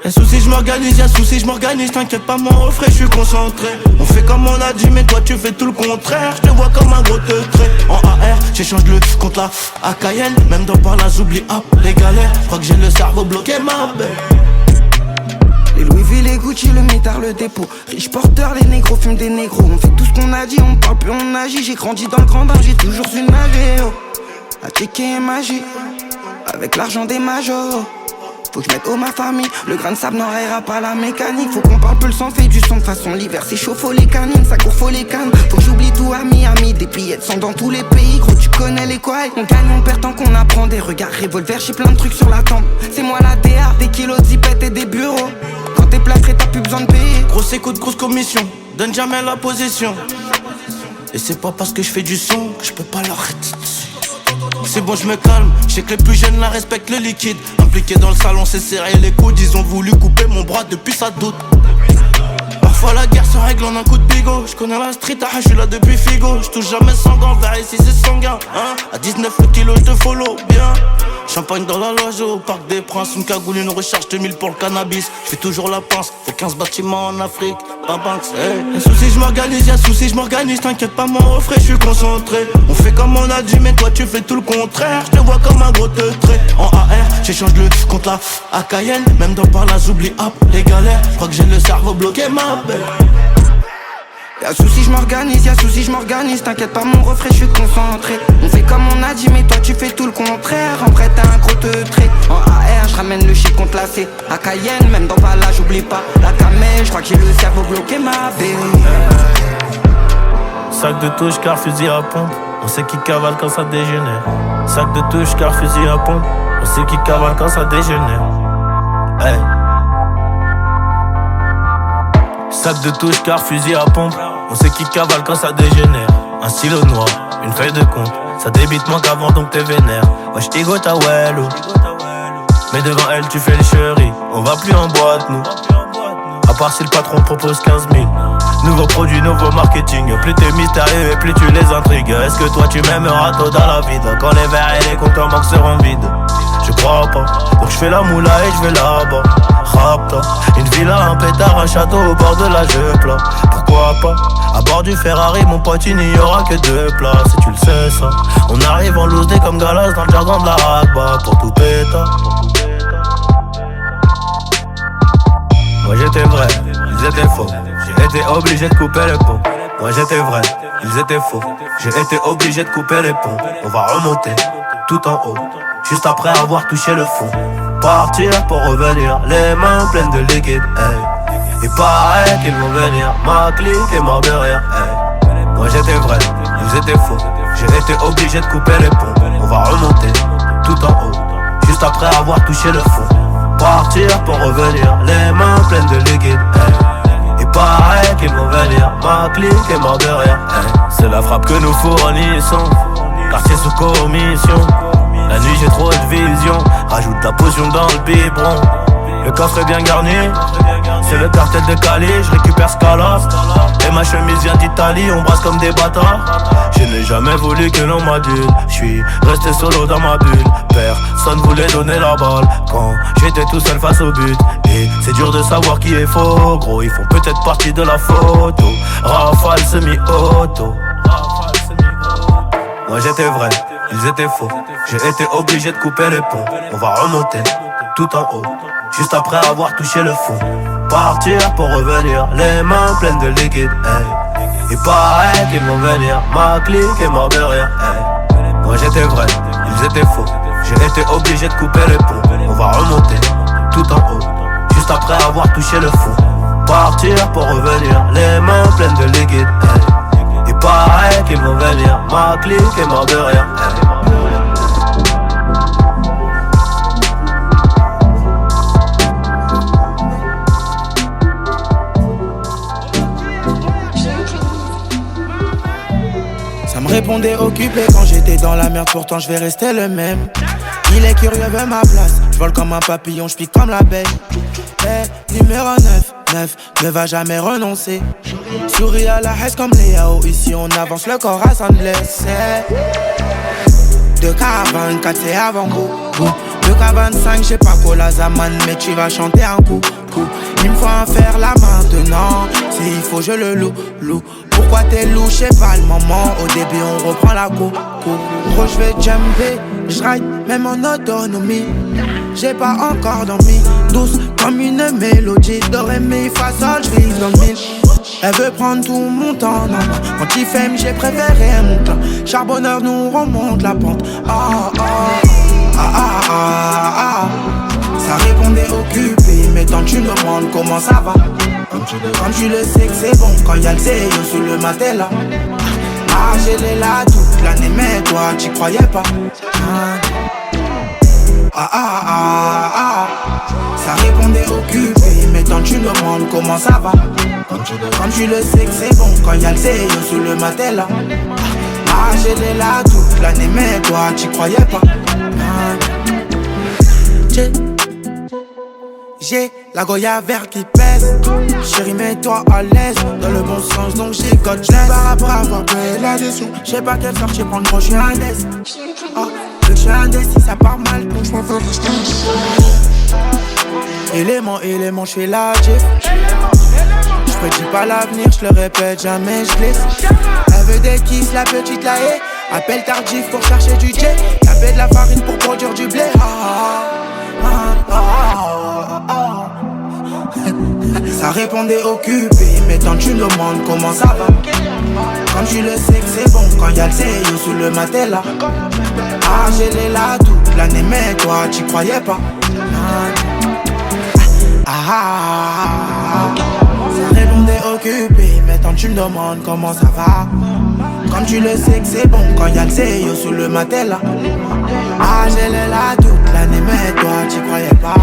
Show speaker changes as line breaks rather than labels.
Y'a souci, je m'organise, t'inquiète pas mon refrain, je suis concentré. On fait comme on a dit, mais toi tu fais tout le contraire. Je te vois comme un gros teutré. En AR, j'échange le contre la à Cayenne. Même dans par là, j'oublie les galères. Crois que j'ai le cerveau bloqué, ma belle.
Les Louis V, les Gucci, le métard, le dépôt. Riche porteur, les négros fument des négros. On fait tout ce qu'on a dit, on parle plus, on agit. J'ai grandi dans le grand danger, j'ai toujours su nager. Oh. La checker est magie, avec l'argent des majors. Faut que je mette haut ma famille, le grain de sable n'enrayera pas la mécanique. Faut qu'on parle peu le sang, fait du son de façon l'hiver c'est chaud, faut les canines, ça court, faut les cannes. Faut que j'oublie tout à Miami, des billettes sont dans tous les pays. Gros tu connais les quoi, on gagne, on perd tant qu'on apprend. Des regards revolver, j'ai plein de trucs sur la tempe. C'est moi la DA, des kilos de zipettes et des bureaux. Quand t'es placé t'as plus besoin de payer.
Grosse écoute, grosse commission, donne jamais la position. Et c'est pas parce que je fais du son que je peux pas l'arrêter. C'est bon, je me calme, je sais que les plus jeunes la respectent le liquide. Impliqué dans le salon, c'est serré les coudes. Ils ont voulu couper mon bras depuis ça doute. Parfois la guerre se règle en un coup de bigot. Je connais la street, je suis là depuis Figo. Je touche jamais sans gants, vers ici c'est sanguin hein. À 19 le kilo, je te follow bien. Champagne dans la loge au Parc des Princes. Une cagoule, une recharge 2000 pour le cannabis. Je fais toujours la pince, faut 15 bâtiments en Afrique. Pas Banks, hey. Y'a souci, je m'organise, t'inquiète pas mon refrain, je suis concentré. On fait comme on a dit, mais toi tu fais tout le contraire. Je te vois comme un gros teutré. En AR, j'échange le contre la à Cayenne. Même dans par là, j'oublie les galères. Je crois que j'ai le cerveau bloqué, ma belle.
Y'a souci, je m'organise, t'inquiète pas mon refrain, je suis concentré. On fait comme on a dit, mais toi tu fais tout le contraire. En vrai t'as un gros teutré. En AR, je ramène le shit contre la C. À Cayenne, même dans pas là, j'oublie pas la camée. Je crois que j'ai le cerveau bloqué, ma belle.
Sac de touche car fusil à pompe. On sait qui cavale quand ça dégénère. Sac de touche car fusil à pompe. On sait qui cavale quand ça dégénère. Hey. Sac de touche car fusil à pompe. On sait qui cavale quand ça dégénère. Un stylo noir, une feuille de compte. Ça débite moins qu'avant donc t'es vénère. Wesh t'égo ta wello. Mais devant elle tu fais les chéris. On va plus en boîte nous. À part si le patron propose 15 000. Nouveau produit, nouveau marketing. Plus t'es mystérieux et plus tu les intrigues. Est-ce que toi tu m'aimeras tôt dans la vide? Quand les verres et les comptes en banque seront vides. Je crois pas, donc je fais la moula et je vais là-bas. Rapta, une villa, un pétard, un château au bord de la Jeupla. Pourquoi pas? À bord du Ferrari, mon pote, il n'y aura que 2 places. Et tu le sais ça. On arrive en loose comme Galas dans le jargon de la Rakba. Pour tout pétard. Moi j'étais vrai, ils étaient faux. J'ai été obligé de couper les ponts. Moi j'étais vrai, ils étaient faux. J'ai été obligé de couper les ponts. On va remonter tout en haut, juste après avoir touché le fond. Partir pour revenir, les mains pleines de liquide, hey. Et pareil qu'ils vont venir, ma clique est mort de rire, hey. Moi j'étais vrai, ils étaient faux. J'ai été obligé de couper les ponts. On va remonter tout en haut, juste après avoir touché le fond. Partir pour revenir, les mains pleines de liquide, hey. Et pareil qu'ils vont venir, ma clique est mort de rire, hey. C'est la frappe que nous fournissons, quartier sous commission. La nuit j'ai trop de vision, rajoute ta potion dans le biberon. Le coffre est bien garni, c'est le cartel de Cali, je récupère Scala. Et ma chemise vient d'Italie, on brasse comme des bâtards. Je n'ai jamais voulu que l'on m'adule, je suis resté solo dans ma bulle. Personne voulait donner la balle quand j'étais tout seul face au but. Et c'est dur de savoir qui est faux, gros, ils font peut-être partie de la photo. Rafale semi-auto. Moi j'étais vrai, ils étaient faux. J'ai été obligé de couper les ponts. On va remonter tout en haut, juste après avoir touché le fond. Partir pour revenir, les mains pleines de liquide, hey. Et pareil qu'ils vont venir, ma clique est mort de rire, hey. Moi j'étais vrai, ils étaient faux. J'ai été obligé de couper les ponts. On va remonter tout en haut, juste après avoir touché le fond. Partir pour revenir, les mains pleines de liquide, hey. Et pareil qu'ils vont venir, ma clique est mort de rire, hey.
Répondez occupé quand j'étais dans la merde, pourtant je vais rester le même. Il est curieux, veut ma place. Je vole comme un papillon, je pique comme l'abeille. Hey, numéro 9 ne va jamais renoncer. Souris à la haine comme les Yao. Ici on avance le corps à s'en laisser. De caravane, 4 c'est avant goût.
2K25, j'ai pas quoi la zaman, mais tu vas chanter un coup. Il me faut en faire là maintenant. S'il faut, je le loue. Pourquoi t'es louche, c'est pas le moment. Au début, on reprend la cour. Gros, je vais jumper, je ride même en autonomie. J'ai pas encore dormi, douce comme une mélodie. Do, ré, mi, fa, sol, j'vise dans le mille. Elle veut prendre tout mon temps, non. Quand il fait, j'ai préféré mon temps. Charbonneur, nous remonte la pente. Ça répondait occupé, mais tant tu me demandes comment ça va. Comme tu le sais que c'est bon, quand y'a le zéyo sous le matel. J'ai les là toute l'année, mais toi t'y croyais pas. Ça répondait occupé, mais tant tu me demandes comment ça va. Comme tu le sais que c'est bon, quand y'a le zéyo sous le matel. J'ai les là toute l'année, mais toi t'y croyais pas. J'ai la Goya vert qui pèse. Chérie, mets-toi à l'aise. Dans le bon sens, donc j'écoute. J'laisse par rapport à avoir payé l'addition. J'sais pas quelle sorte j'ai prendre quand j'suis indécis. Le j'suis indécis, ça part mal. Donc j'm'en fais distance. Élément, j'fais la gif. J'prédis pas l'avenir, j'le répète, jamais j'glisse. Elle veut des kisses, la petite la haie. Appel tardif pour chercher du jet. Taper de la farine pour produire du blé. Ça répondait occupé, mais tant tu me demandes comment ça va. Comme tu le sais que c'est bon, quand y'a le zéyo sous le matel. J'ai les là toute l'année, mais toi t'y croyais pas. Ça répondait occupé, mais tant tu me demandes comment ça va. Comme tu le sais que c'est bon, quand y'a le zéyo sous le matel. J'ai les là toute l'année, mais toi t'y croyais pas.